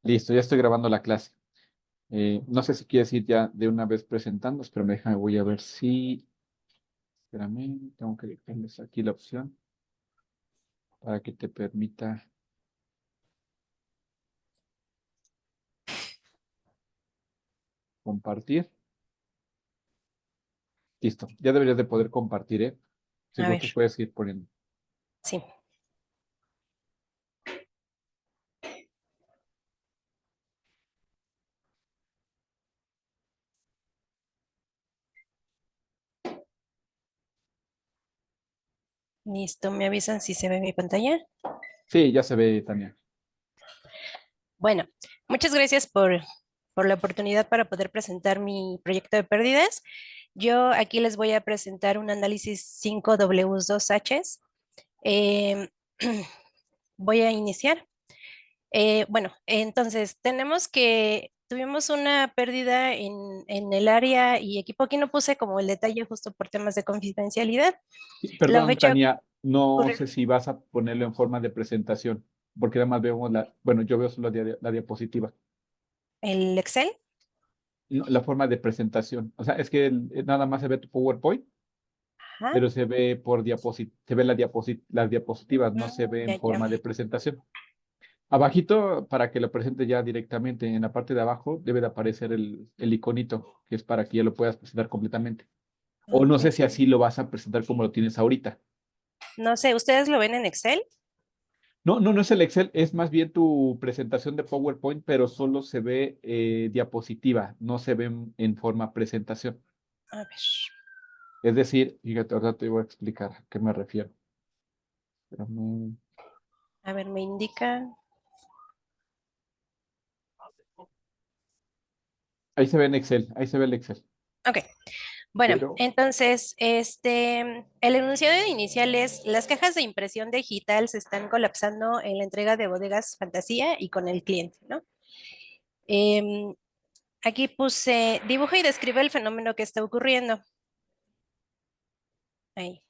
Listo, ya estoy grabando la clase. No sé si quieres ir ya de una vez presentando, pero voy a ver si. Espérame, tengo que dejarles aquí la opción para que te permita compartir. Listo, ya deberías de poder compartir, ¿eh? Si A ver, gustas, puedes ir poniendo. sí, listo. ¿Me avisan si se ve mi pantalla? Sí, ya se ve, Tania. Bueno, muchas gracias por la oportunidad para poder presentar mi proyecto de pérdidas. Yo aquí les voy a presentar un análisis 5W2Hs. Em, Voy a iniciar. Bueno, entonces tenemos que tuvimos una pérdida en el área y equipo. Aquí no puse como el detalle justo por temas de confidencialidad. Sí, La perdón, fecha Tania, no ocurrió sé si vas a ponerlo en forma de presentación, porque además vemos bueno, yo veo solo la diapositiva. el Excel. No, la forma de presentación. O sea, es que nada más se ve tu PowerPoint, Ajá. pero se ve por se ve las diapositivas, no se ve Ya, en ya. forma de presentación. Abajito, para que lo presente ya directamente, en la parte de abajo debe de aparecer el iconito, que es para que ya lo puedas presentar completamente. O no sé Ok. si así lo vas a presentar como lo tienes ahorita. No sé, ¿ustedes lo ven en Excel? No, no, no es el Excel, es más bien tu presentación de PowerPoint, pero solo se ve diapositiva, no se ve en forma presentación. A ver, Es decir, fíjate, ahora te voy a explicar a qué me refiero. Espérame. a ver, me indican. Ahí se ve en Excel, ahí se ve el Excel. Ok, bueno, Pero, entonces, el enunciado inicial es, las cajas de impresión digital se están colapsando en la entrega de bodegas Fantasía y con el cliente, ¿no? Em, Aquí puse, dibuja y describe el fenómeno que está ocurriendo. Ahí.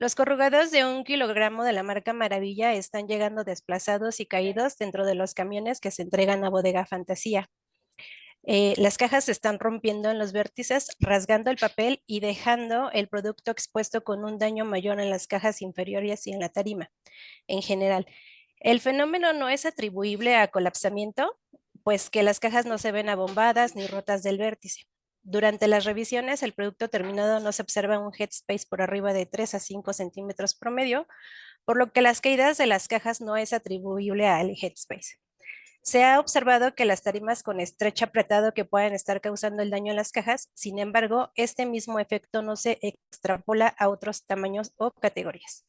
Los corrugados de 1 kilogramo de la marca Maravilla están llegando desplazados y caídos dentro de los camiones que se entregan a Bodega Fantasía. Las cajas se están rompiendo en los vértices, rasgando el papel y dejando el producto expuesto con un daño mayor en las cajas inferiores y en la tarima. En general, el fenómeno no es atribuible a colapsamiento, pues que las cajas no se ven abombadas ni rotas del vértice. Durante las revisiones, el producto terminado no se observa un headspace por arriba de 3 a 5 centímetros promedio, por lo que las caídas de las cajas no es atribuible al headspace. Se ha observado que las tarimas con estrecho apretado que pueden estar causando el daño en las cajas, sin embargo, este mismo efecto no se extrapola a otros tamaños o categorías.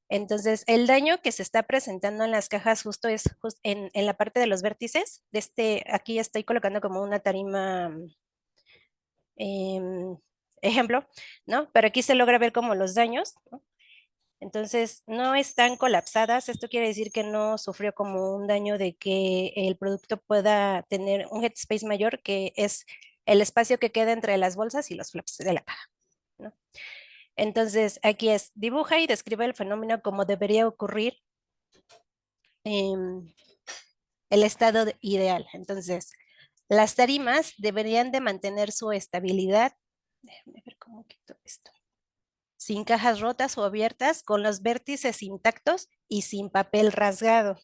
Entonces, el daño que se está presentando en las cajas justo es en la parte de los vértices. Aquí estoy colocando como una tarima em, ejemplo, ¿no? Pero aquí se logra ver como los daños, ¿no? Entonces, no están colapsadas. Esto quiere decir que no sufrió como un daño de que el producto pueda tener un headspace mayor, que es el espacio que queda entre las bolsas y los flaps de la caja, ¿no? Entonces, aquí es, dibuja y describe el fenómeno como debería ocurrir en el estado ideal. Entonces, las tarimas deberían de mantener su estabilidad. Déjame ver cómo quito esto. Sin cajas rotas o abiertas, con los vértices intactos y sin papel rasgado.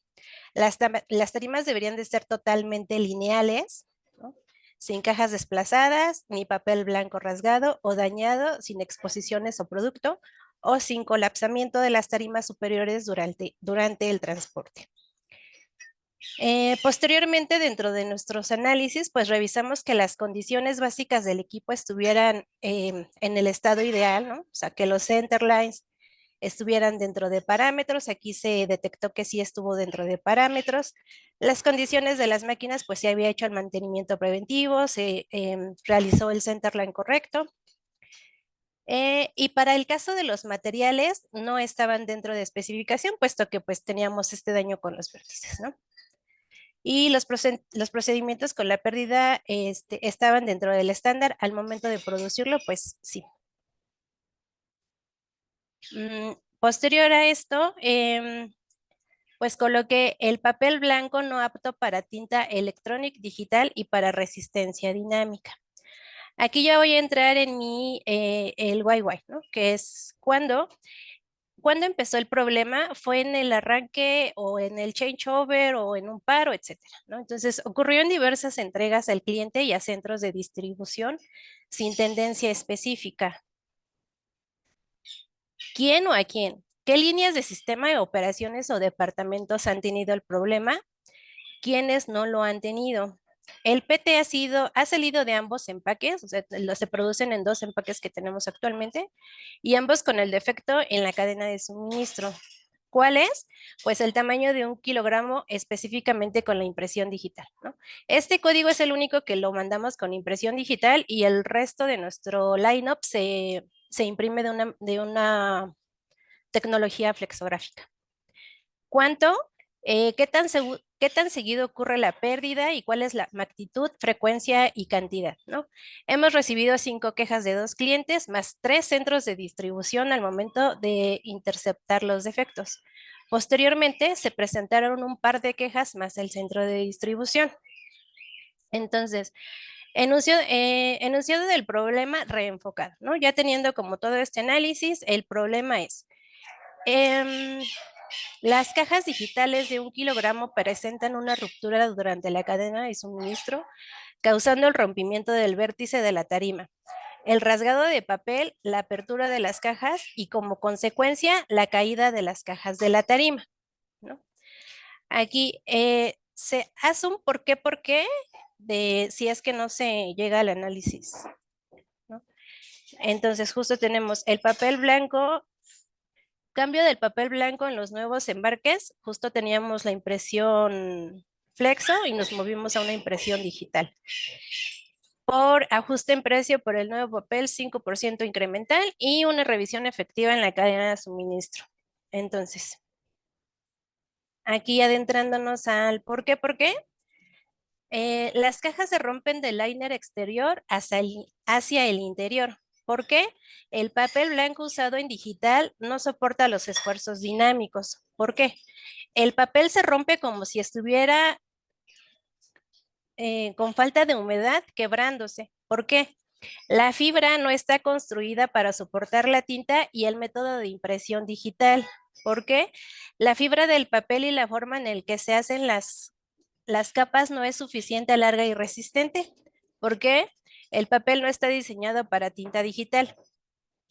Las tarimas deberían de ser totalmente lineales, ¿no? Sin cajas desplazadas, ni papel blanco rasgado o dañado, sin exposiciones o producto, o sin colapsamiento de las tarimas superiores durante el transporte. Posteriormente, dentro de nuestros análisis, pues revisamos que las condiciones básicas del equipo estuvieran en el estado ideal, ¿no? O sea, que los centerlines estuvieran dentro de parámetros. Aquí se detectó que sí estuvo dentro de parámetros. Las condiciones de las máquinas, pues se había hecho el mantenimiento preventivo, se realizó el centerline correcto. Y para el caso de los materiales, no estaban dentro de especificación, puesto que pues teníamos este daño con los vértices, ¿no? Y los procedimientos con la pérdida estaban dentro del estándar al momento de producirlo, pues sí. Posterior a esto, pues coloqué el papel blanco no apto para tinta electrónica digital y para resistencia dinámica. Aquí ya voy a entrar en el YY, ¿no? Que es cuando empezó el problema, fue en el arranque o en el changeover o en un paro, etcétera, ¿no? Entonces, ocurrió en diversas entregas al cliente y a centros de distribución sin tendencia específica. ¿Quién o a quién? ¿Qué líneas de sistema de operaciones o departamentos han tenido el problema? ¿Quiénes no lo han tenido? El PT ha salido de ambos empaques, o sea, se producen en dos empaques que tenemos actualmente, y ambos con el defecto en la cadena de suministro. ¿Cuál es? Pues el tamaño de 1 kilogramo específicamente con la impresión digital, ¿no? Este código es el único que lo mandamos con impresión digital y el resto de nuestro lineup se imprime de una tecnología flexográfica. ¿Cuánto? ¿Qué tan seguido ocurre la pérdida y cuál es la magnitud, frecuencia y cantidad? ¿No? Hemos recibido 5 quejas de 2 clientes más 3 centros de distribución al momento de interceptar los defectos. Posteriormente se presentaron un par de quejas más el centro de distribución. Entonces, enunciado del problema reenfocado, ¿no? Ya teniendo como todo este análisis, el problema es... em, las cajas digitales de 1 kilogramo presentan una ruptura durante la cadena de suministro, causando el rompimiento del vértice de la tarima, el rasgado de papel, la apertura de las cajas y como consecuencia la caída de las cajas de la tarima, ¿no? Aquí se hace un por qué de si es que no se llega al análisis, ¿no? Entonces justo tenemos el papel blanco. Cambio del papel blanco en los nuevos embarques, justo teníamos la impresión flexo y nos movimos a una impresión digital. Por ajuste en precio por el nuevo papel, 5% incremental y una revisión efectiva en la cadena de suministro. Entonces, aquí adentrándonos al por qué, las cajas se rompen del liner exterior hacia el interior. ¿Por qué? El papel blanco usado en digital no soporta los esfuerzos dinámicos. ¿Por qué? El papel se rompe como si estuviera con falta de humedad quebrándose. ¿Por qué? La fibra no está construida para soportar la tinta y el método de impresión digital. ¿Por qué? La fibra del papel y la forma en el que se hacen las capas no es suficiente, larga y resistente. ¿Por qué? El papel no está diseñado para tinta digital.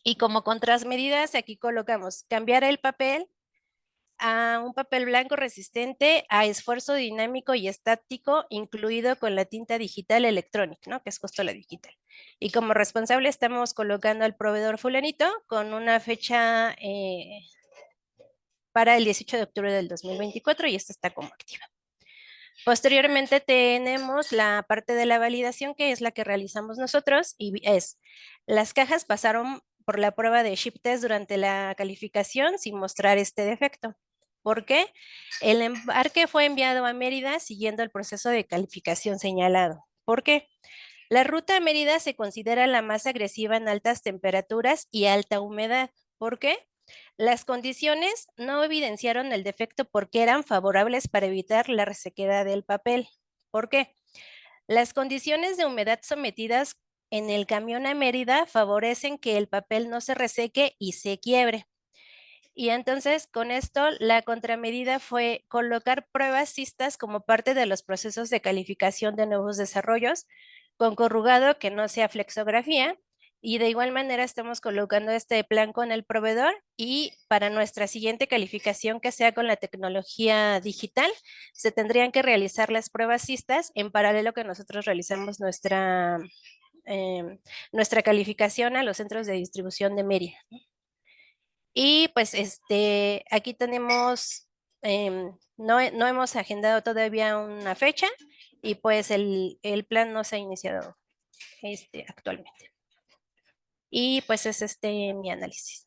Y como contrasmedidas, aquí colocamos cambiar el papel a un papel blanco resistente a esfuerzo dinámico y estático, incluido con la tinta digital electrónica, ¿no? Que es justo la digital. Y como responsable estamos colocando al proveedor fulanito con una fecha para el 18 de octubre del 2024 y esta está como activa. Posteriormente tenemos la parte de la validación, que es la que realizamos nosotros, y las cajas pasaron por la prueba de ship test durante la calificación sin mostrar este defecto. ¿Por qué? El embarque fue enviado a Mérida siguiendo el proceso de calificación señalado. ¿Por qué? La ruta a Mérida se considera la más agresiva en altas temperaturas y alta humedad. ¿Por qué? Las condiciones no evidenciaron el defecto porque eran favorables para evitar la resequedad del papel. ¿Por qué? Las condiciones de humedad sometidas en el camión a Mérida favorecen que el papel no se reseque y se quiebre. Y entonces con esto la contramedida fue colocar pruebas cistas como parte de los procesos de calificación de nuevos desarrollos con corrugado que no sea flexografía. Y de igual manera estamos colocando este plan con el proveedor y para nuestra siguiente calificación que sea con la tecnología digital, se tendrían que realizar las pruebas cistas en paralelo que nosotros realizamos nuestra calificación a los centros de distribución de Mérida. Y pues aquí tenemos, no hemos agendado todavía una fecha y pues el plan no se ha iniciado actualmente. Y pues es mi análisis.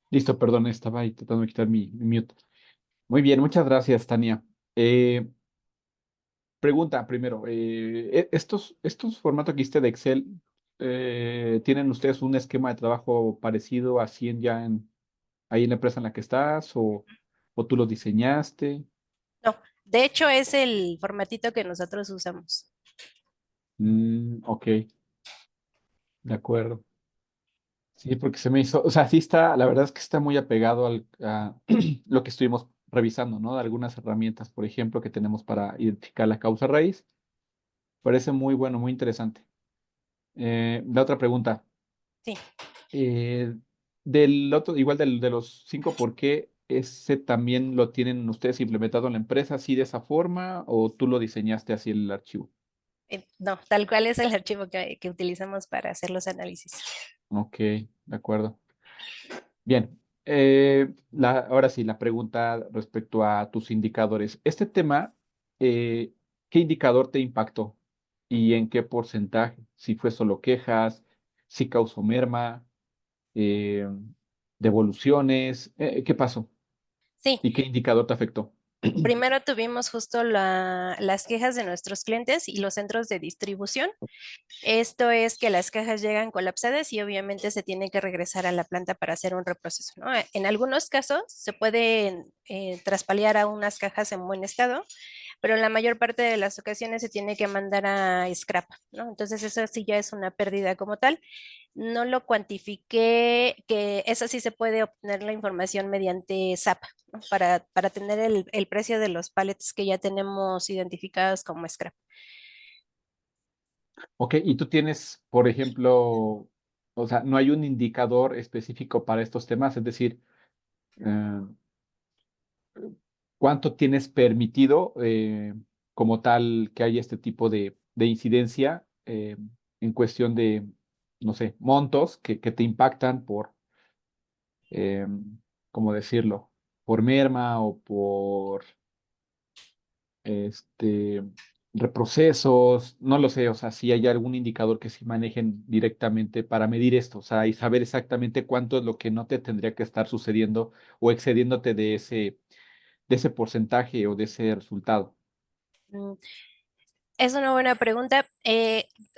Listo, perdón, estaba ahí tratando de quitar mi mute. Muy bien, muchas gracias, Tania. Pregunta primero, estos formatos que hiciste de Excel, ¿tienen ustedes un esquema de trabajo parecido así ahí en la empresa en la que estás o tú lo diseñaste? No, de hecho es el formatito que nosotros usamos. Ok, de acuerdo. Sí, porque se me hizo, o sea, sí está, la verdad es que está muy apegado a lo que estuvimos revisando, ¿no? De algunas herramientas, por ejemplo, que tenemos para identificar la causa raíz. Parece muy bueno, muy interesante. La otra pregunta. Sí. Eh, del otro, igual de los cinco, ¿por qué ese también lo tienen ustedes implementado en la empresa así de esa forma o tú lo diseñaste así el archivo? No, tal cual es el archivo que utilizamos para hacer los análisis. Ok, de acuerdo. Bien, ahora sí, la pregunta respecto a tus indicadores. Este tema, ¿qué indicador te impactó y en qué porcentaje? Si fue solo quejas, si causó merma, eh, devoluciones, ¿qué pasó? Sí, ¿Y qué indicador te afectó? primero tuvimos justo las quejas de nuestros clientes y los centros de distribución. Esto es que las cajas llegan colapsadas y obviamente se tiene que regresar a la planta para hacer un reproceso, ¿no? En algunos casos se pueden traspalear a unas cajas en buen estado, pero en la mayor parte de las ocasiones se tiene que mandar a scrap, ¿no? Entonces eso sí ya es una pérdida como tal. No lo cuantifiqué, que eso sí se puede obtener la información mediante SAP, ¿no? Para tener el precio de los pallets que ya tenemos identificados como scrap. Ok, y tú tienes, por ejemplo, o sea, no hay un indicador específico para estos temas, es decir, eh, ¿cuánto tienes permitido como tal que haya este tipo de incidencia en cuestión de, no sé, montos que te impactan por, eh, ¿cómo decirlo? Por merma o por este, reprocesos, no lo sé, o sea, si hay algún indicador que sí manejen directamente para medir esto, o sea, y saber exactamente cuánto es lo que no te tendría que estar sucediendo o excediéndote de ese porcentaje o de ese resultado. Mm, Es una buena pregunta.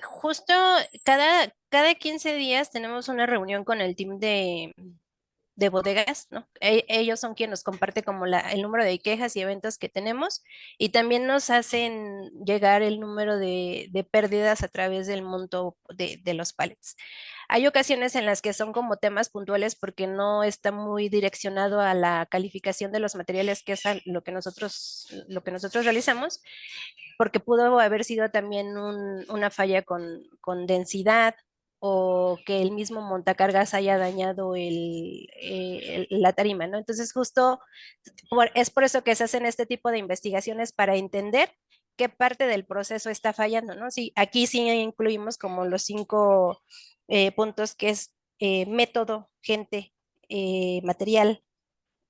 Justo cada 15 días tenemos una reunión con el team de bodegas, ¿no? Ellos son quienes nos comparte como el número de quejas y eventos que tenemos y también nos hacen llegar el número de pérdidas a través del monto de los pallets. Hay ocasiones en las que son como temas puntuales porque no está muy direccionado a la calificación de los materiales, que es lo que nosotros realizamos, porque pudo haber sido también una falla con densidad o que el mismo montacargas haya dañado la tarima, ¿no? Entonces, justo es por eso que se hacen este tipo de investigaciones para entender qué parte del proceso está fallando, ¿no? Sí, aquí sí incluimos como los 5 puntos que es método, gente, material,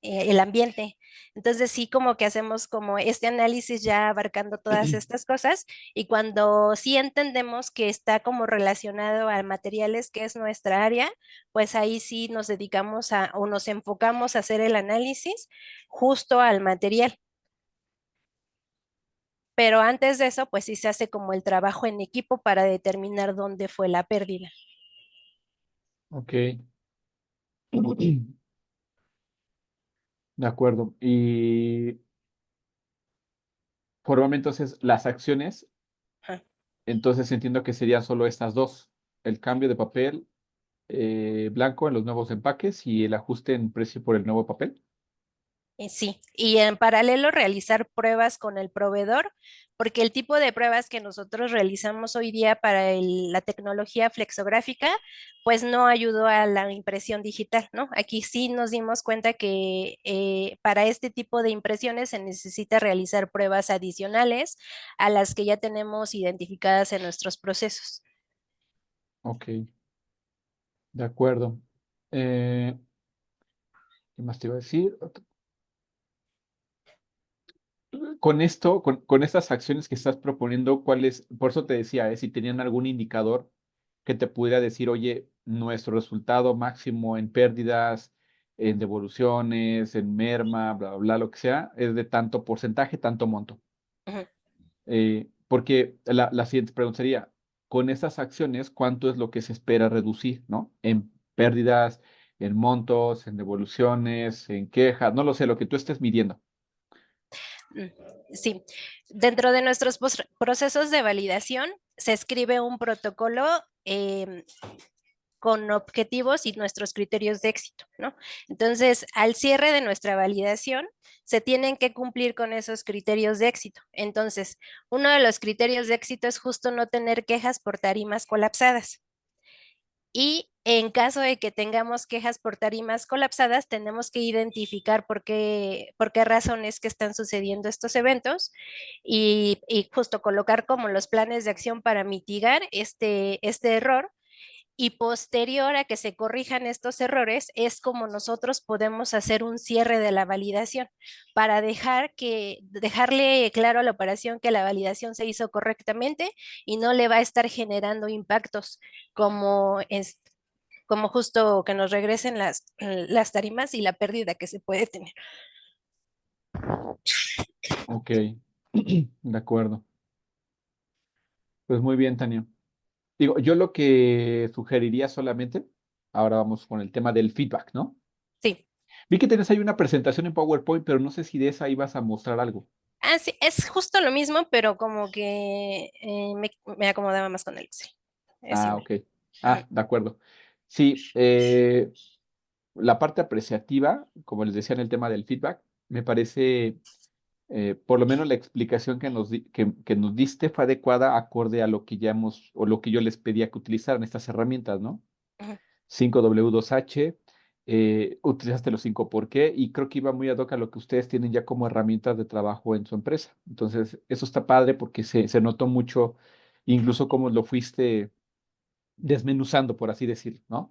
el ambiente. Entonces sí como que hacemos como este análisis ya abarcando todas estas cosas y cuando sí entendemos que está como relacionado a materiales que es nuestra área, pues ahí sí nos dedicamos o nos enfocamos a hacer el análisis justo al material. Pero antes de eso, pues sí se hace como el trabajo en equipo para determinar dónde fue la pérdida. Ok, de acuerdo. Y formalmente entonces las acciones, Ajá. entonces entiendo que serían solo estas dos, el cambio de papel blanco en los nuevos empaques y el ajuste en precio por el nuevo papel. Sí, y en paralelo realizar pruebas con el proveedor, porque el tipo de pruebas que nosotros realizamos hoy día para la tecnología flexográfica, pues no ayudó a la impresión digital, ¿no? Aquí sí nos dimos cuenta que para este tipo de impresiones se necesita realizar pruebas adicionales a las que ya tenemos identificadas en nuestros procesos. Ok, de acuerdo. Eh, ¿Qué más te iba a decir? Con esto, con estas acciones que estás proponiendo, ¿cuáles? Por eso te decía, si tenían algún indicador que te pudiera decir, oye, nuestro resultado máximo en pérdidas, en devoluciones, en merma, bla, bla, bla, lo que sea, es de tanto porcentaje, tanto monto. Ujú. Porque la siguiente pregunta sería, con estas acciones, ¿cuánto es lo que se espera reducir, ¿no? En pérdidas, en montos, en devoluciones, en quejas, no lo sé, lo que tú estés midiendo. Mm, sí, dentro de nuestros procesos de validación se escribe un protocolo con objetivos y nuestros criterios de éxito, ¿no? Entonces, al cierre de nuestra validación, se tienen que cumplir con esos criterios de éxito. Entonces, uno de los criterios de éxito es justo no tener quejas por tarimas colapsadas. Y en caso de que tengamos quejas por tarimas colapsadas, tenemos que identificar por qué razones que están sucediendo estos eventos y justo colocar como los planes de acción para mitigar este error. Y posterior a que se corrijan estos errores, es como nosotros podemos hacer un cierre de la validación para dejarle claro a la operación que la validación se hizo correctamente y no le va a estar generando impactos como como justo que nos regresen las tarimas y la pérdida que se puede tener. Ok, de acuerdo. Pues muy bien, Tania. Digo, yo lo que sugeriría solamente, ahora vamos con el tema del feedback, ¿no? Sí. Vi que tenés ahí una presentación en PowerPoint, pero no sé si de esa ibas a mostrar algo. Ah, sí, es justo lo mismo, pero como que me acomodaba más con el Excel. Es Ah, igual. ok. Ah, de acuerdo. Sí, la parte apreciativa, como les decía en el tema del feedback, me parece, por lo menos la explicación que nos diste fue adecuada acorde a lo que ya hemos, o lo que yo les pedía que utilizaran estas herramientas, ¿no? Ujú, 5W2H, utilizaste los 5 por qué, y creo que iba muy ad hoc a lo que ustedes tienen ya como herramientas de trabajo en su empresa. Entonces, eso está padre porque se notó mucho, incluso cómo lo fuiste desmenuzando, por así decirlo, ¿no?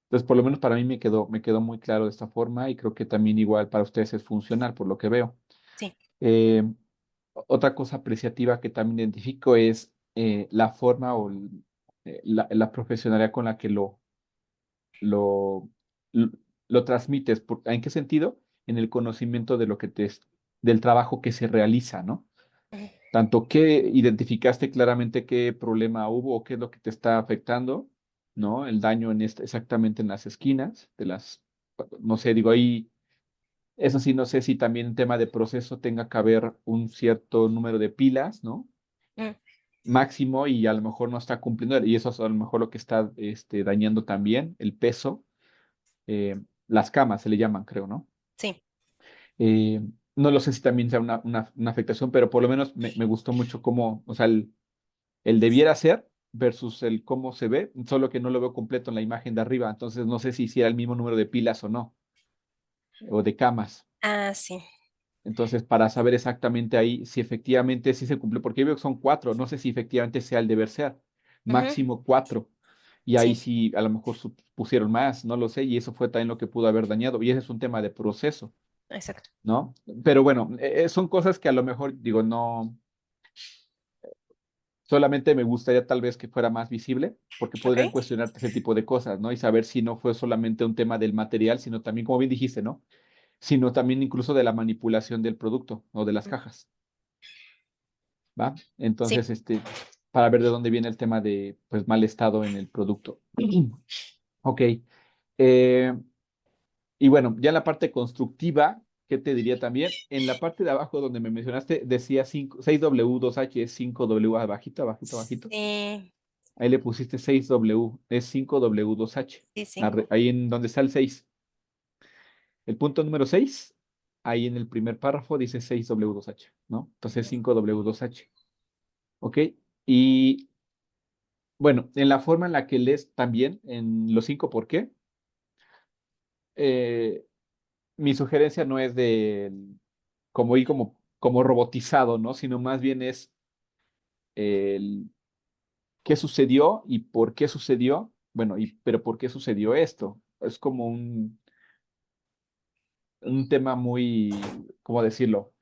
Entonces, por lo menos para mí me quedó muy claro de esta forma y creo que también igual para ustedes es funcional, por lo que veo. sí. Eh, Otra cosa apreciativa que también identifico es la forma o la profesionalidad con la que lo, lo, lo transmites. ¿En qué sentido? En el conocimiento de lo que del trabajo que se realiza, ¿no? Ujú, Tanto que identificaste claramente qué problema hubo o qué es lo que te está afectando, ¿no? El daño exactamente en las esquinas de no sé, digo ahí, eso sí, no sé si también en tema de proceso tenga que haber un cierto número de pilas, ¿no? ujú, Máximo y a lo mejor no está cumpliendo, y eso es a lo mejor lo que está dañando también el peso, las camas se le llaman, creo, ¿no? sí. Eh, no lo sé si también sea una afectación, pero por lo menos me gustó mucho cómo, o sea, el debiera ser versus el cómo se ve, solo que no lo veo completo en la imagen de arriba, entonces no sé si hiciera el mismo número de pilas o no, o de camas. Ah, sí. Entonces, para saber exactamente ahí si efectivamente sí se cumplió, porque yo veo que son 4, no sé si efectivamente sea el deber ser, Ujú, máximo 4, y ahí sí, sí a lo mejor pusieron más, no lo sé, y eso fue también lo que pudo haber dañado, y ese es un tema de proceso, exacto. ¿no? Pero bueno, son cosas que a lo mejor digo, no, solamente me gustaría tal vez que fuera más visible, porque Ok. podrían cuestionarte ese tipo de cosas, ¿no? Y saber si no fue solamente un tema del material, sino también, como bien dijiste, ¿no? Sino también incluso de la manipulación del producto o de las Ujú, cajas, ¿va? sí. Entonces, para ver de dónde viene el tema de, pues, mal estado en el producto. Ok. Eh, y bueno, ya en la parte constructiva, ¿qué te diría también? En la parte de abajo donde me mencionaste, decía 6W2H, es 5W abajito, abajito, abajito. Sí, Ahí le pusiste 6W, es 5W2H. sí, 5. Ahí en donde está el 6. El punto número 6, ahí en el primer párrafo dice 6W2H, ¿no? Entonces 5W2H. ¿Ok? Y bueno, en la forma en la que lees también, en los 5 por qué, eh, mi sugerencia no es de como ir como robotizado, ¿no? Sino más bien es el qué sucedió y por qué sucedió. Bueno, pero ¿por qué sucedió esto? Es como un tema muy, ¿cómo decirlo?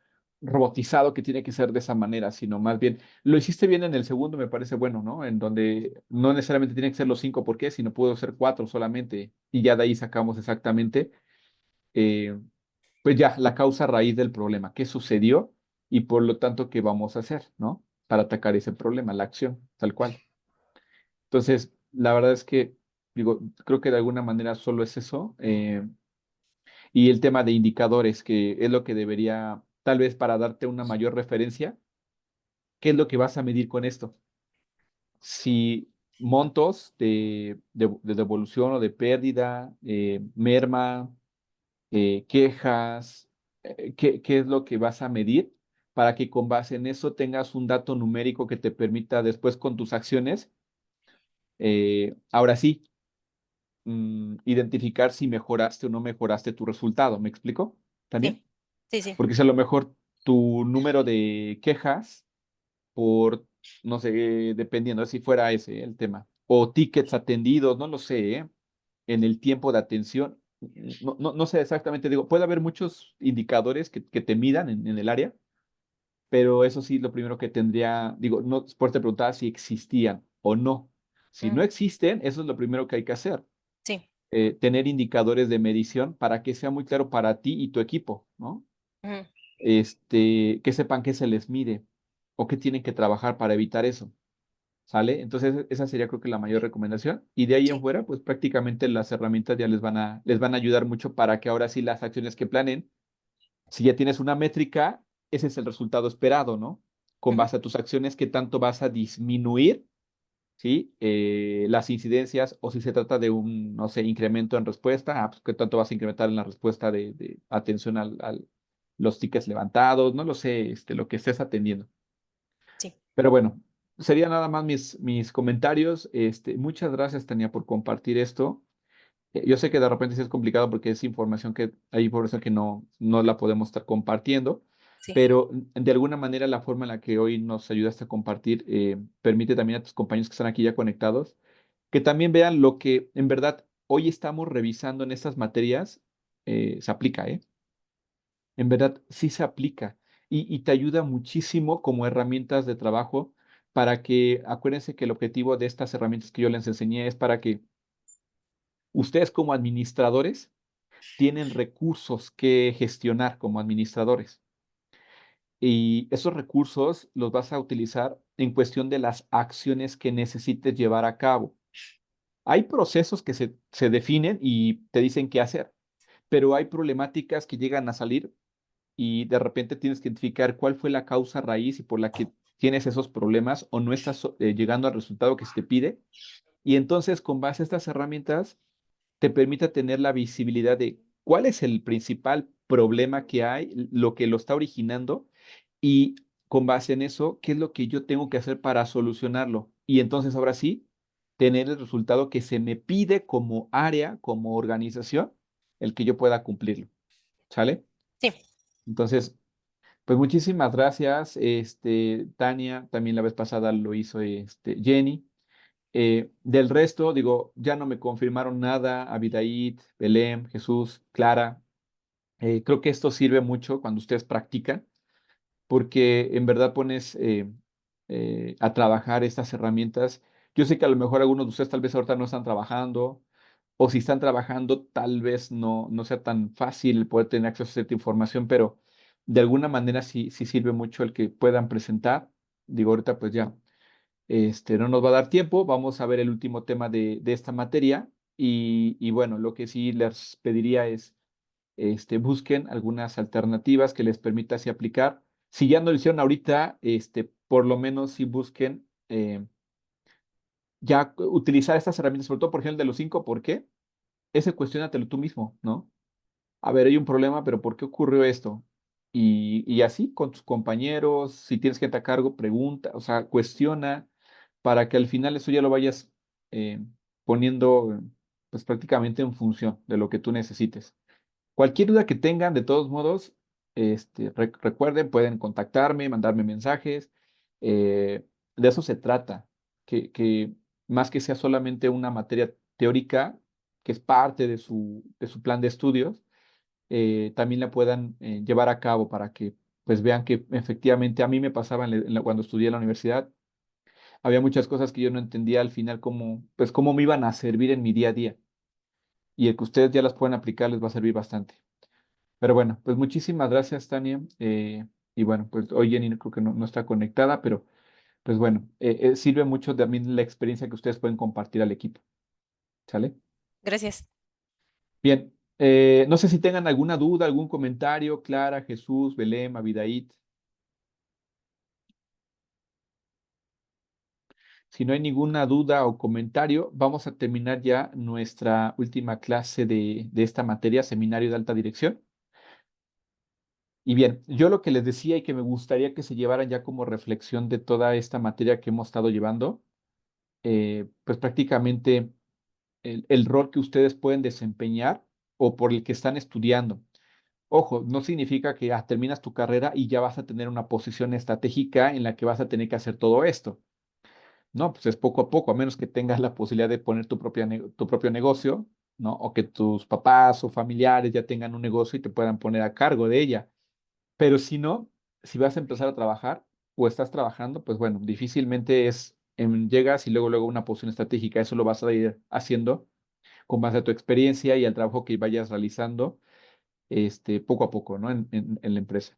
Robotizado que tiene que ser de esa manera, sino más bien, lo hiciste bien en el segundo, me parece bueno, ¿no? En donde no necesariamente tiene que ser los 5 por qué, sino puedo ser 4 solamente, y ya de ahí sacamos exactamente, eh, pues ya, la causa raíz del problema, qué sucedió y por lo tanto, ¿qué vamos a hacer, no? Para atacar ese problema, la acción, tal cual. Entonces, la verdad es que, digo, creo que de alguna manera solo es eso. Y el tema de indicadores, que es lo que debería, tal vez para darte una mayor referencia, ¿qué es lo que vas a medir con esto? Si montos de devolución o de pérdida, merma, quejas, qué es lo que vas a medir para que con base en eso tengas un dato numérico que te permita después con tus acciones, ahora sí, identificar si mejoraste o no mejoraste tu resultado. ¿Me explico, Tania? Sí, sí, sí. Porque si a lo mejor tu número de quejas por, no sé, dependiendo si fuera ese el tema, o tickets atendidos, no lo sé, en el tiempo de atención, no sé exactamente, digo, puede haber muchos indicadores que te midan en el área, pero eso sí, lo primero que tendría, digo, no, por te preguntaba si existían o no. Si no Mm, existen, eso es lo primero que hay que hacer, sí. tener indicadores de medición para que sea muy claro para ti y tu equipo, ¿no? Ujú, Que sepan qué se les mide o qué tienen que trabajar para evitar eso, ¿sale? Entonces, esa sería creo que la mayor recomendación. Y de ahí en sí. fuera, pues prácticamente las herramientas ya les van a ayudar mucho para que ahora sí las acciones que planen, si ya tienes una métrica, ese es el resultado esperado, ¿no? Con Ujú, base a tus acciones, qué tanto vas a disminuir, ¿sí? Las incidencias o si se trata de un, no sé, incremento en respuesta, pues qué tanto vas a incrementar en la respuesta de atención los tickets levantados, no lo sé, lo que estés atendiendo. sí. Pero bueno, sería nada más mis comentarios. Muchas gracias, Tania, por compartir esto. Yo sé que de repente sí es complicado porque es información que hay información que no la podemos estar compartiendo, Sí. pero de alguna manera la forma en la que hoy nos ayudaste a compartir permite también a tus compañeros que están aquí ya conectados que también vean lo que en verdad hoy estamos revisando en estas materias, se aplica, ¿eh? En verdad sí se aplica y te ayuda muchísimo como herramientas de trabajo para que, acuérdense que el objetivo de estas herramientas que yo les enseñé es para que ustedes como administradores tienen recursos que gestionar como administradores. Y esos recursos los vas a utilizar en cuestión de las acciones que necesites llevar a cabo. Hay procesos que se definen y te dicen qué hacer, pero hay problemáticas que llegan a salir y de repente tienes que identificar cuál fue la causa raíz y por la que tienes esos problemas o no estás llegando al resultado que se te pide. Y entonces, con base a estas herramientas, te permite tener la visibilidad de cuál es el principal problema que hay, lo que lo está originando y con base en eso, qué es lo que yo tengo que hacer para solucionarlo. Y entonces, ahora sí, tener el resultado que se me pide como área, como organización, el que yo pueda cumplirlo. ¿Sale? Sí. Entonces, pues muchísimas gracias, Tania, también la vez pasada lo hizo Jenny. Del resto, digo, ya no me confirmaron nada, Abidaid, Belém, Jesús, Clara. Creo que esto sirve mucho cuando ustedes practican, porque en verdad pones a trabajar estas herramientas. Yo sé que a lo mejor algunos de ustedes tal vez ahorita no están trabajando, o si están trabajando, tal vez no sea tan fácil poder tener acceso a cierta información, pero de alguna manera sí sirve mucho el que puedan presentar. Digo, ahorita pues ya, no nos va a dar tiempo, vamos a ver el último tema de esta materia y bueno, lo que sí les pediría es busquen algunas alternativas que les permita así aplicar. Si ya no lo hicieron ahorita, por lo menos sí busquen ya utilizar estas herramientas, sobre todo por ejemplo el de los cinco, ¿por qué? Ese cuestiónatelo tú mismo, ¿no? A ver, hay un problema, pero ¿por qué ocurrió esto? Y así con tus compañeros, si tienes gente a cargo, pregunta, o sea, cuestiona para que al final eso ya lo vayas eh, poniendo pues prácticamente en función de lo que tú necesites. Cualquier duda que tengan, de todos modos, recuerden, pueden contactarme, mandarme mensajes. De eso se trata, que más que sea solamente una materia teórica, que es parte de su plan de estudios, también la puedan llevar a cabo para que pues vean que efectivamente a mí me pasaba cuando estudié en la universidad, había muchas cosas que yo no entendía al final pues cómo me iban a servir en mi día a día. Y el que ustedes ya las puedan aplicar les va a servir bastante. Pero bueno, pues muchísimas gracias, Tania. Y bueno, pues hoy Jenny creo que no está conectada, pero pues bueno, sirve mucho también la experiencia que ustedes pueden compartir al equipo. ¿Sale? Gracias. Bien, no sé si tengan alguna duda, algún comentario, Clara, Jesús, Belém, Abidaid. Si no hay ninguna duda o comentario, vamos a terminar ya nuestra última clase de esta materia, Seminario de Alta Dirección. Y bien, yo lo que les decía y que me gustaría que se llevaran ya como reflexión de toda esta materia que hemos estado llevando, pues prácticamente el rol que ustedes pueden desempeñar o por el que están estudiando. Ojo, no significa que terminas tu carrera y ya vas a tener una posición estratégica en la que vas a tener que hacer todo esto. No, pues es poco a poco, a menos que tengas la posibilidad de poner tu propio negocio, ¿no? O que tus papás o familiares ya tengan un negocio y te puedan poner a cargo de ella. Pero si no, si vas a empezar a trabajar o estás trabajando, pues bueno, difícilmente llegas y luego una posición estratégica. Eso lo vas a ir haciendo con base a tu experiencia y al trabajo que vayas realizando, poco a poco, ¿no? En la empresa.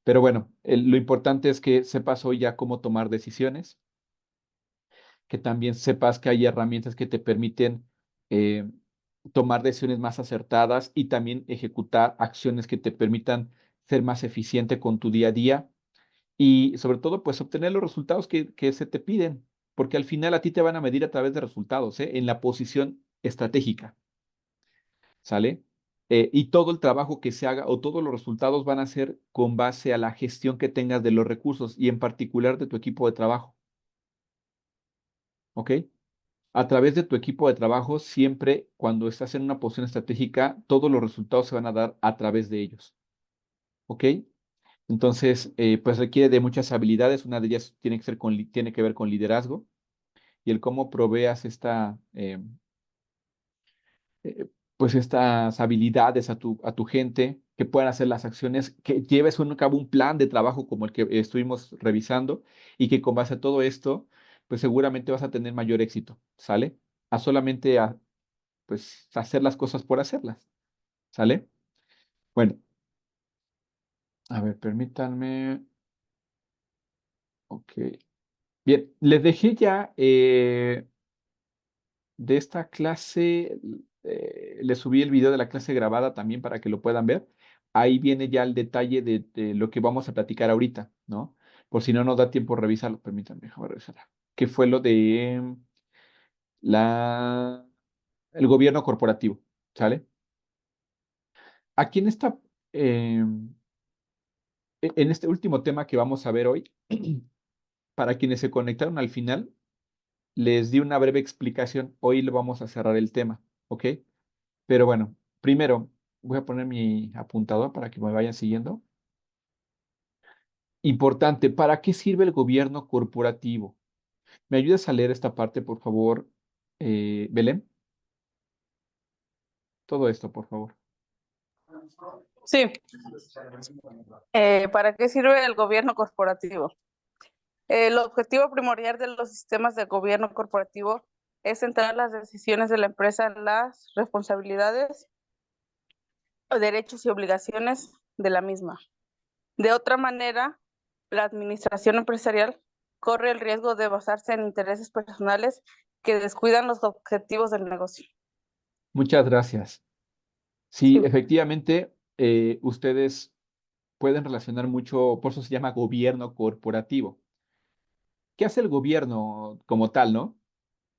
Pero bueno, lo importante es que sepas hoy ya cómo tomar decisiones, que también sepas que hay herramientas que te permiten eh, tomar decisiones más acertadas y también ejecutar acciones que te permitan ser más eficiente con tu día a día y sobre todo, pues obtener los resultados que se te piden, porque al final a ti te van a medir a través de resultados, ¿eh? En la posición estratégica, ¿sale? Y todo el trabajo que se haga o todos los resultados van a ser con base a la gestión que tengas de los recursos y en particular de tu equipo de trabajo, ¿ok? A través de tu equipo de trabajo, siempre cuando estás en una posición estratégica, todos los resultados se van a dar a través de ellos, ¿ok? Entonces, pues requiere de muchas habilidades. Una de ellas tiene que ver con liderazgo y el cómo proveas eh, pues estas habilidades a tu gente, que puedan hacer las acciones, que lleves a cabo un plan de trabajo como el que estuvimos revisando y que con base a todo esto, pues seguramente vas a tener mayor éxito, ¿sale? A solamente pues hacer las cosas por hacerlas, ¿sale? Bueno, a ver, permítanme. Ok. Bien, les dejé ya de esta clase, les subí el video de la clase grabada también para que lo puedan ver. Ahí viene ya el detalle de lo que vamos a platicar ahorita, ¿no? Por si no nos da tiempo de revisarlo, permítanme, déjame revisar. ¿Qué fue lo de la, el gobierno corporativo? ¿Sale? Aquí eh, en este último tema que vamos a ver hoy, para quienes se conectaron al final, les di una breve explicación. Hoy lo vamos a cerrar el tema, ¿ok? Pero bueno, primero voy a poner mi apuntador para que me vayan siguiendo. Importante, ¿para qué sirve el gobierno corporativo? ¿Me ayudas a leer esta parte, por favor, Belén? Todo esto, por favor. Sí, ¿para qué sirve el gobierno corporativo? El objetivo primordial de los sistemas de gobierno corporativo es centrar las decisiones de la empresa en las responsabilidades, derechos y obligaciones de la misma. De otra manera, la administración empresarial corre el riesgo de basarse en intereses personales que descuidan los objetivos del negocio. Muchas gracias. Sí, Sí. efectivamente, ustedes pueden relacionar mucho, por eso se llama gobierno corporativo. ¿Qué hace el gobierno como tal, no?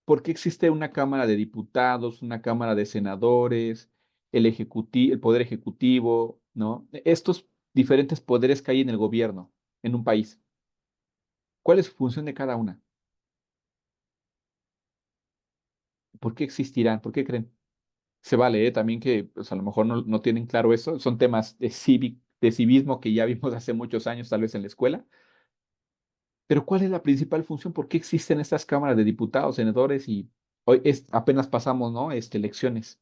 ¿Por qué existe una Cámara de Diputados, una Cámara de Senadores, el Poder Ejecutivo, ¿no? Estos diferentes poderes que hay en el gobierno, en un país. ¿Cuál es su función de cada una? ¿Por qué existirán? ¿Por qué creen? Se vale, también que pues, a lo mejor no tienen claro eso. Son temas de civismo que ya vimos hace muchos años, tal vez en la escuela. Pero ¿cuál es la principal función? ¿Por qué existen estas cámaras de diputados, senadores y hoy apenas pasamos, ¿no? Elecciones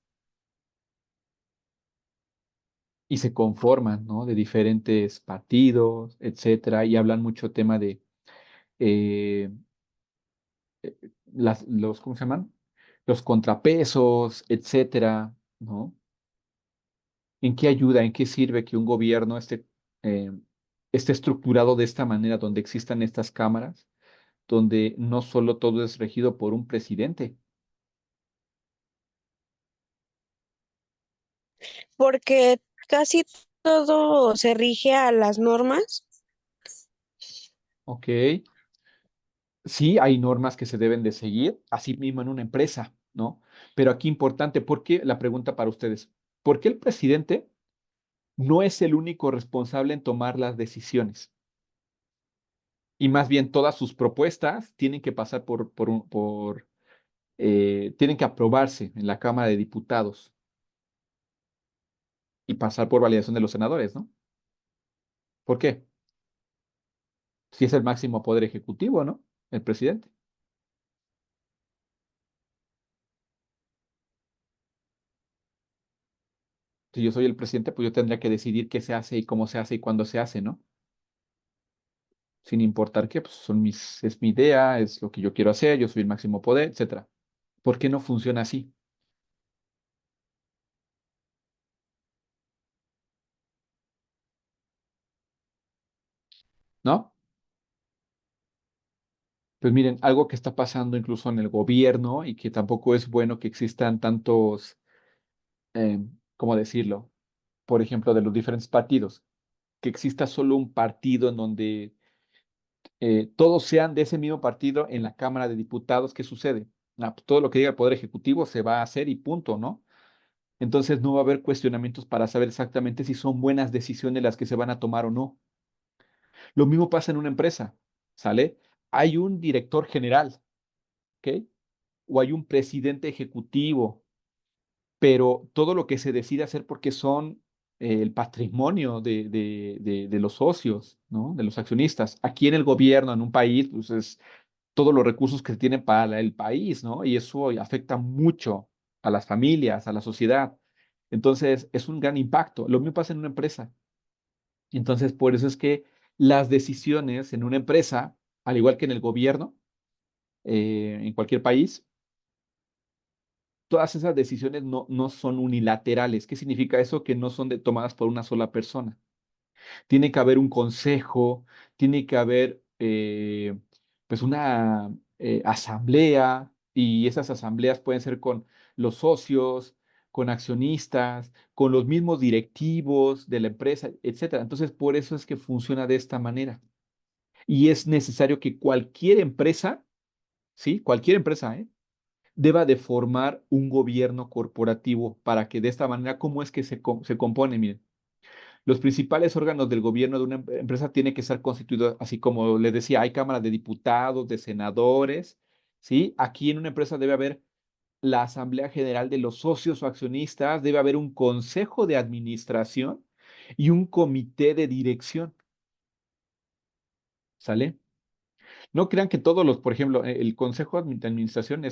y se conforman, ¿no? De diferentes partidos, etcétera, y hablan mucho tema de eh, ¿cómo se llaman? Los contrapesos, etcétera, ¿no? ¿En qué ayuda, en qué sirve que un gobierno eh, esté estructurado de esta manera, donde existan estas cámaras, donde no solo todo es regido por un presidente. Porque casi todo se rige a las normas. ¿Ok? Sí, hay normas que se deben de seguir, así mismo en una empresa, ¿no? Pero aquí importante, ¿por qué? La pregunta para ustedes, ¿por qué el presidente no es el único responsable en tomar las decisiones? Y más bien todas sus propuestas tienen que pasar tienen que aprobarse en la Cámara de Diputados y pasar por validación de los senadores, ¿no? ¿Por qué? Si es el máximo poder ejecutivo, ¿no? El presidente. Si yo soy el presidente, pues yo tendría que decidir qué se hace y cómo se hace y cuándo se hace, ¿no? Sin importar qué, pues es mi idea, es lo que yo quiero hacer, yo soy el máximo poder, etcétera. ¿Por qué no funciona así? ¿No? Pues miren, algo que está pasando incluso en el gobierno y que tampoco es bueno que existan tantos, ¿cómo decirlo? Por ejemplo, de los diferentes partidos, que exista solo un partido en donde todos sean de ese mismo partido en la Cámara de Diputados. ¿Qué sucede? Ah, pues todo lo que diga el Poder Ejecutivo se va a hacer y punto, ¿no? Entonces no va a haber cuestionamientos para saber exactamente si son buenas decisiones las que se van a tomar o no. Lo mismo pasa en una empresa, ¿sale? Hay un director general, ¿ok? O hay un presidente ejecutivo, pero todo lo que se decide hacer porque son el patrimonio de los socios, ¿no? De los accionistas. Aquí en el gobierno, en un país, pues es todos los recursos que se tienen para el país, ¿no? Y eso afecta mucho a las familias, a la sociedad. Entonces, es un gran impacto. Lo mismo pasa en una empresa. Entonces, por eso es que las decisiones en una empresa, al igual que en el gobierno, en cualquier país, todas esas decisiones no son unilaterales. ¿Qué significa eso? Que no son tomadas por una sola persona. Tiene que haber un consejo, tiene que haber pues una asamblea, y esas asambleas pueden ser con los socios, con accionistas, con los mismos directivos de la empresa, etcétera. Entonces, por eso es que funciona de esta manera. Y es necesario que cualquier empresa, ¿sí? Cualquier empresa, deba de formar un gobierno corporativo para que de esta manera, ¿cómo es que se compone? Miren, los principales órganos del gobierno de una empresa tienen que estar constituidos, así como les decía, hay cámaras de diputados, de senadores, ¿sí? Aquí en una empresa debe haber la asamblea general de los socios o accionistas, debe haber un consejo de administración y un comité de dirección, ¿sale? No crean que todos los, por ejemplo, el consejo de administración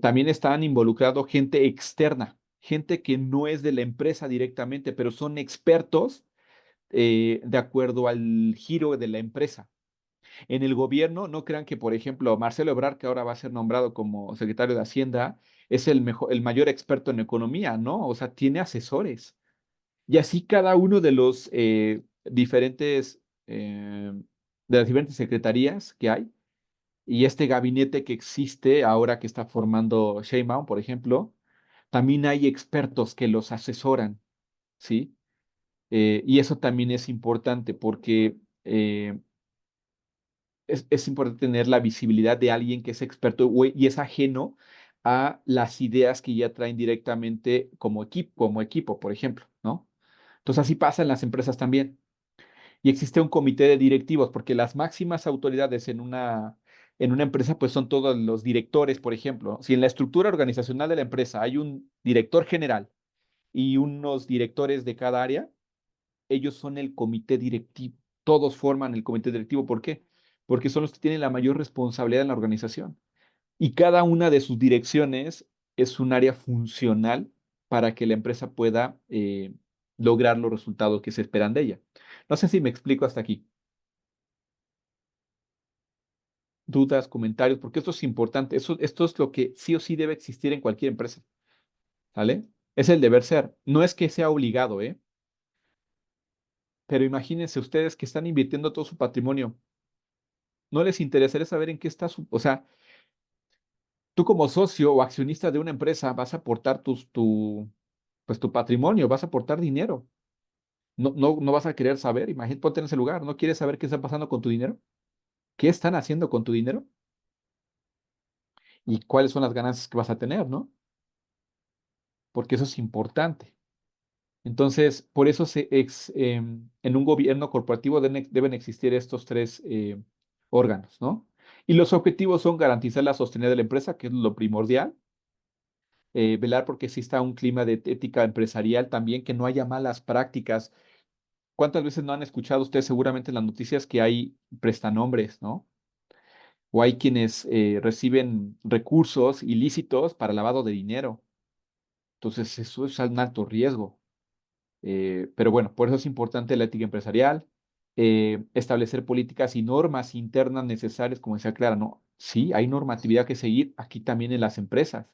también están involucrados gente externa, gente que no es de la empresa directamente, pero son expertos de acuerdo al giro de la empresa. En el gobierno, no crean que, por ejemplo, Marcelo Ebrard, que ahora va a ser nombrado como secretario de Hacienda, es el mayor experto en economía, ¿no? O sea, tiene asesores. Y así cada uno de los de las diferentes secretarías que hay, y este gabinete que existe ahora que está formando Sheinbaum, por ejemplo, también hay expertos que los asesoran, ¿sí? Y eso también es importante porque es importante tener la visibilidad de alguien que es experto y es ajeno a las ideas que ya traen directamente como equipo, por ejemplo, ¿no? Entonces así pasa en las empresas también. Y existe un comité de directivos, porque las máximas autoridades en una empresa, pues son todos los directores, por ejemplo. Si en la estructura organizacional de la empresa hay un director general y unos directores de cada área, ellos son el comité directivo. Todos forman el comité directivo. ¿Por qué? Porque son los que tienen la mayor responsabilidad en la organización. Y cada una de sus direcciones es un área funcional para que la empresa pueda lograr los resultados que se esperan de ella. No sé si me explico hasta aquí. Dudas, comentarios, porque esto es importante. Esto es lo que sí o sí debe existir en cualquier empresa. ¿Vale? Es el deber ser. No es que sea obligado, ¿eh? Pero imagínense ustedes que están invirtiendo todo su patrimonio. ¿No les interesaría saber en qué está su... O sea, tú como socio o accionista de una empresa vas a aportar pues tu patrimonio, vas a aportar dinero. No vas a querer saber, imagínate, ponte en ese lugar, ¿no quieres saber qué está pasando con tu dinero? ¿Qué están haciendo con tu dinero? ¿Y cuáles son las ganancias que vas a tener, no? Porque eso es importante. Entonces, por eso en un gobierno corporativo deben existir estos tres órganos, ¿no? Y los objetivos son garantizar la sostenibilidad de la empresa, que es lo primordial, velar porque exista un clima de ética empresarial también, que no haya malas prácticas. ¿Cuántas veces no han escuchado ustedes seguramente en las noticias que hay prestanombres, ¿no? O hay quienes reciben recursos ilícitos para lavado de dinero. Entonces, eso es un alto riesgo. Pero bueno, por eso es importante la ética empresarial, establecer políticas y normas internas necesarias, como decía Clara, ¿no? Sí, hay normatividad que seguir aquí también en las empresas.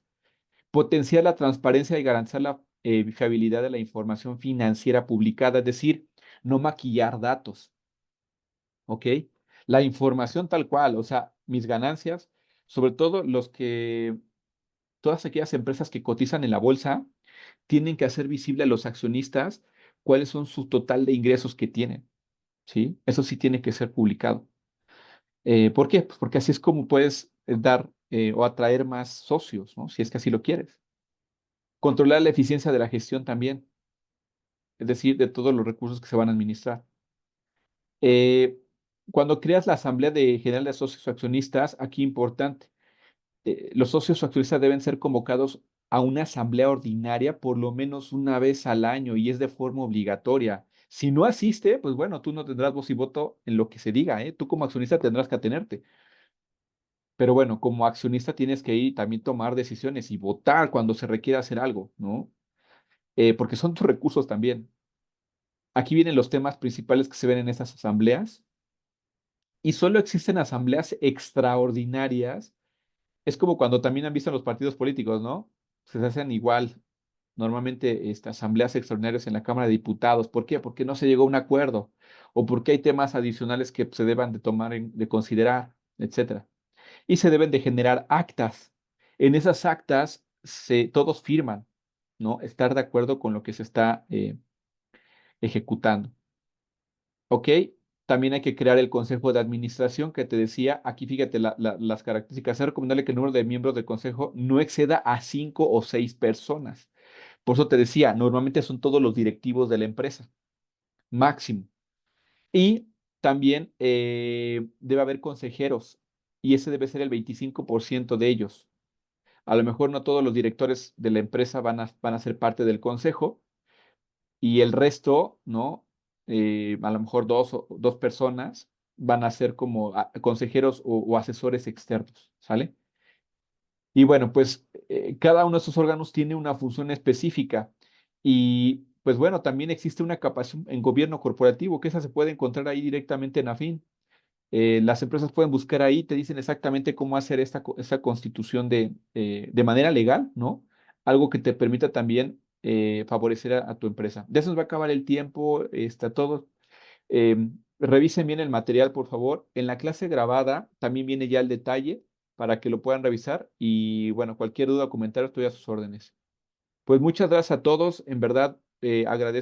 Potenciar la transparencia y garantizar la fiabilidad de la información financiera publicada, es decir, no maquillar datos, ¿ok? La información tal cual, o sea, mis ganancias, sobre todo todas aquellas empresas que cotizan en la bolsa, tienen que hacer visible a los accionistas cuáles son su total de ingresos que tienen, ¿sí? Eso sí tiene que ser publicado. ¿Por qué? Pues porque así es como puedes dar o atraer más socios, ¿no? Si es que así lo quieres. Controlar la eficiencia de la gestión también, es decir, de todos los recursos que se van a administrar. Eh, Cuando creas la Asamblea General de Socios Accionistas, aquí importante, los socios accionistas deben ser convocados a una asamblea ordinaria por lo menos una vez al año y es de forma obligatoria. Si no asiste, pues bueno, tú no tendrás voz y voto en lo que se diga, ¿eh? Tú como accionista tendrás que atenerte. Pero bueno, como accionista tienes que ir y también tomar decisiones y votar cuando se requiera hacer algo, ¿no? Porque son tus recursos también. Aquí vienen los temas principales que se ven en estas asambleas y solo existen asambleas extraordinarias. Es como cuando también han visto en los partidos políticos, ¿no? Se hacen igual. Normalmente asambleas extraordinarias en la Cámara de Diputados. ¿Por qué? Porque no se llegó a un acuerdo o porque hay temas adicionales que se deban de tomar, de considerar, etcétera. Y se deben de generar actas. En esas actas todos firman, ¿no? Estar de acuerdo con lo que se está ejecutando. ¿Ok? También hay que crear el consejo de administración que te decía, aquí fíjate las características. Es recomendable que el número de miembros del consejo no exceda a 5 o 6 personas. Por eso te decía, normalmente son todos los directivos de la empresa, máximo. Y también debe haber consejeros y ese debe ser el 25% de ellos. A lo mejor no todos los directores de la empresa van a ser parte del consejo y el resto, ¿no? A lo mejor dos personas van a ser como consejeros o asesores externos, ¿sale? Y bueno, pues cada uno de esos órganos tiene una función específica y pues bueno, también existe una capacitación en gobierno corporativo, que esa se puede encontrar ahí directamente en AFIN. Las empresas pueden buscar ahí, te dicen exactamente cómo hacer esta constitución de manera legal, ¿no? Algo que te permita también favorecer a tu empresa. Ya se nos va a acabar el tiempo, está todo. Revisen bien el material, por favor. En la clase grabada también viene ya el detalle para que lo puedan revisar y bueno, cualquier duda o comentario estoy a sus órdenes. Pues muchas gracias a todos, en verdad agradezco.